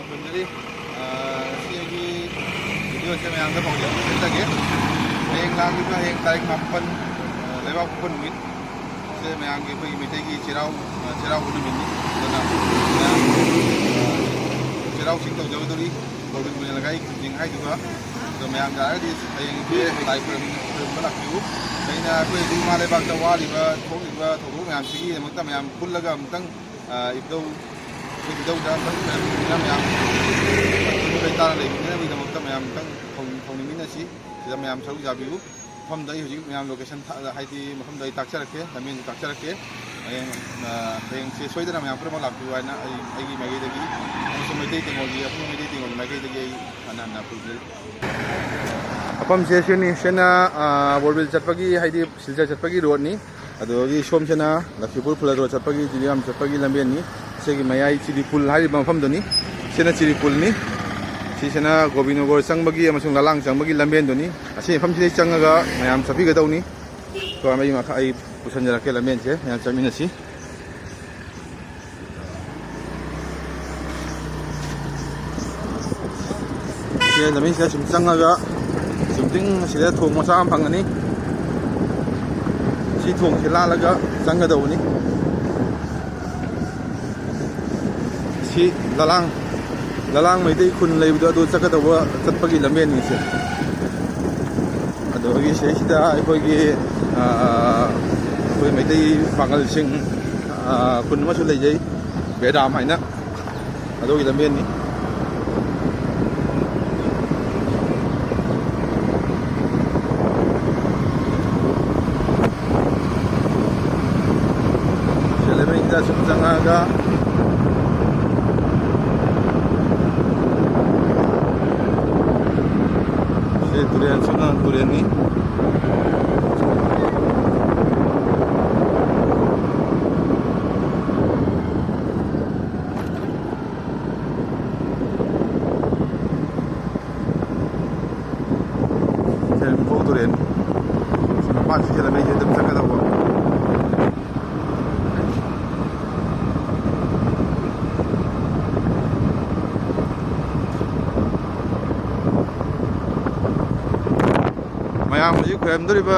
분들이 시기 비디오 세미나에서 보게 된다게 행랑이행 तारीख 8 लेबा open meet से मैं आगे कोई मीटे की चिराव उन मिनी दोना चिराव सिंह तो जो दोरी गोविंद मुझे लगाई जिंग हाई दुआ तो मैं आगे आया दिस हेंग पे तारीख पर बना क्यों नहीं ना कोई दिन माले बाग तो वाली बा थोड़ी मैं आगे की मतलब मैं आगे कुल लगा मतलब इब्दो इब्दो जान मैं आगे कोई तार ले मैं भी मतलब मैं आगे थोड़ी मिनी सी जब मैं आगे सरू जाबियो हम दही हुई मैं लोकेशन है हम दही ताक्चर रखे लमीन ताक्चर रखे से सोईदना मैं पर लापी मैगीदी मैदे तेंगोगी अपनी मैदे तेंगोगी मैगीदी अना पुजल अफम से सेना बोरबिल चटपगी है सिलचर चटपगी रोडनी सोमसेना लक्ष्मीपुर फुल रोड चटपगी जिलियाम चटपगी लंबेनी से मयाई चिरीपुल है मफमदनी सेना चिरीपुलनी सिसेना गोविंदनगर चंबगी ललांग चंबगी लंबेनदुनी असी मफमसिदे चंगगा मयाम चफिगदौनी तो आई पुसनजरके लंबेनसे मयाम चमिनसी से लंबेनसे सुम चंगगा सुमथिंग सिदे थोंग मचा अम फंगनी सि थोंग से लालगा चंगदौनी सि ललांग मैदे खुन लेबदो चटपगी लंबेनी से अदोगी सेसिदा अखोगी अखोई मैदे पागल सिंह खुन मसु लेजै बेदाम हैना अदोगी लंबेनी सेलेमेदा सुमजंगागा Durian sana durian ni Selfo durian sempat sih dalam meja tempat kata apa ma'am हजी खुरमदरीब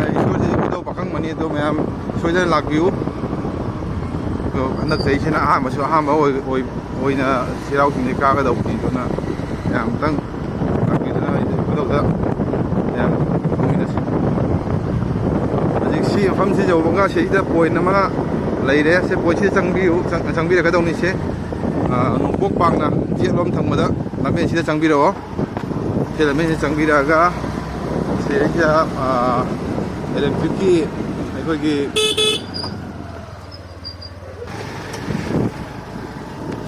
ईश्वर से कदौ पाखंग मनी तो मैम सोजन लाबियु तो हनक चैसेना अहमसु अहम सिराव सिंह कागदौनी दोना मैम तंग लाबिदना कदौदा मैम थोमिनसी हजी सी मफम से जौबगा सेदा पॉइंट अमा लेरे से पॉइंट से चंगबिरगदौनी से नोंपोक पांगना जेलोम थंगबदा लमेन सिदा चंगबिरो से लमेन से चंगबिरागा इलेक्ट्रिक की अखोगी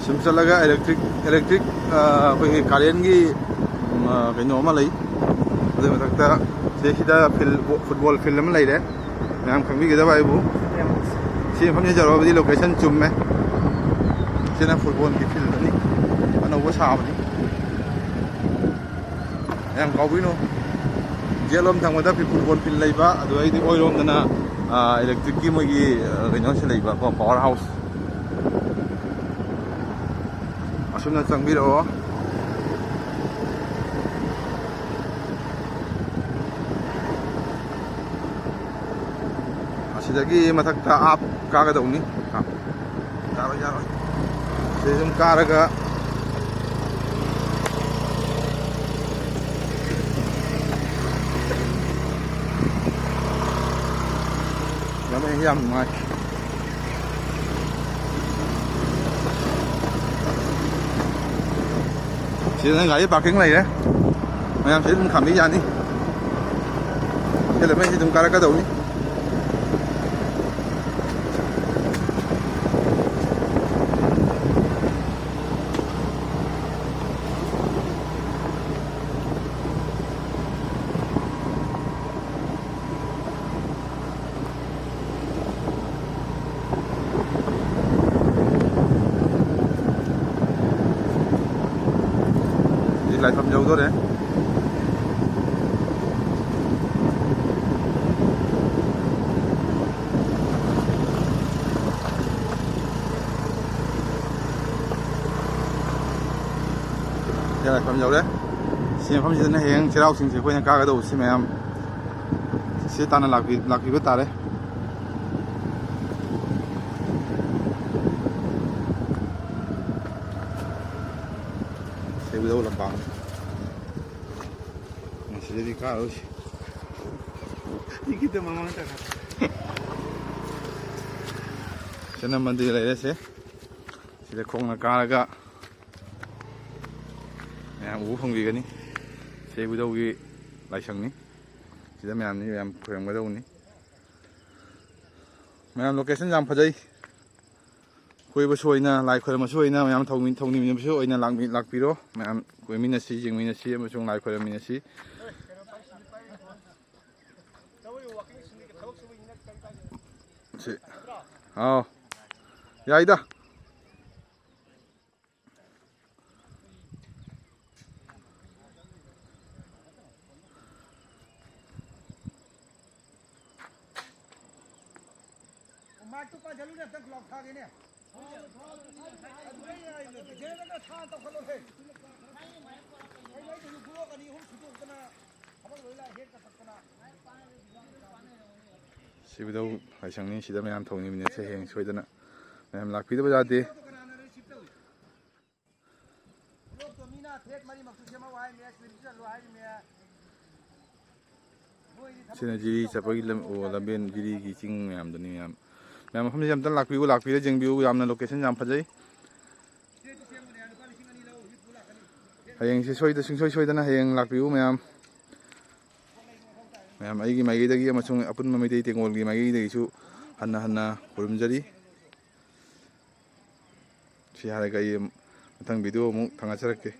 सुम चलगा इलेक्ट्रिक अखोगी करेंट की कहीं मथक्ता से फुटबॉल फील्ड में लेरे मैम खंगबीगदब आइबु से मफमसे जरबदी लोकेशन चुम्मे सेना फुटबॉल की फील्ड नि अनौबो साबनी मैम काउबिनो जेलोम थांबदा फुटबॉल फील्ड लेबा अदुइदि ओइरोमदना इलेक्ट्रिक की मोगी कहीं से लेबा को पावर हाउस असुमना चंगबिरो असिदगी मथक्ता आप कागदौनी कारो यारो से जुम कारगा Kami yang mat. Sini nggak ada parking lagi ya? Macam sini kami jadi. Kita lepas itu cara kata ini. Lại thăm dâu thôi đấy. ꯂꯥꯏꯐꯝ ꯌꯧꯔꯦ ꯁꯤ ꯃꯐꯝꯁꯤꯗꯅ ꯍꯌꯦꯡ ꯆꯩꯔꯥꯎꯆꯤꯡꯁꯦ ꯑꯩꯈꯣꯏꯅ ꯀꯥꯒꯗꯧꯕꯁꯤ ꯃꯌꯥꯝ ꯁꯤ ꯇꯥꯟꯅ ꯂꯥꯛꯄꯤꯕ ꯇꯥꯔꯦ ꯁꯦꯕꯨꯗꯧ ꯂꯝꯄꯥꯛ ꯁꯤꯗꯗꯤ ꯀꯥꯔꯣꯏꯁꯤ 이기도 망망하다가 저는 만들어 이랬어요. 이제 콩을 까라가 그냥 우풍기가니 세부도기 라이상니 지금 매암니 매암 고용가다 오니 매암 로케이션 좀 파자이 고이버 소이나 라이커르마 소이나 매암 통님님 소이나 락비로 매암 고이미나시 징미나시 아무종 라이커르미나시 야이다 시부도 라이상니 시다 매암 통님네 세행 소이다나 매암 락비도 바자데 sini jiri sapagi lamben jiri ki ching ma'am duni ma'am हम जब तक लाखपी जंग भी यामना लोकेशन जाम फजाई हयेंग से सोइदना हयेंग लाखपी मैम मैम आइगी माइगी दगी अमसुंग अपुन ममिदै तेंगोल गी माइगी दगिसु हन्ना हन्ना खुरुमजरी सि हारगा ये मथंग वीडियो अमुक थांगाचरके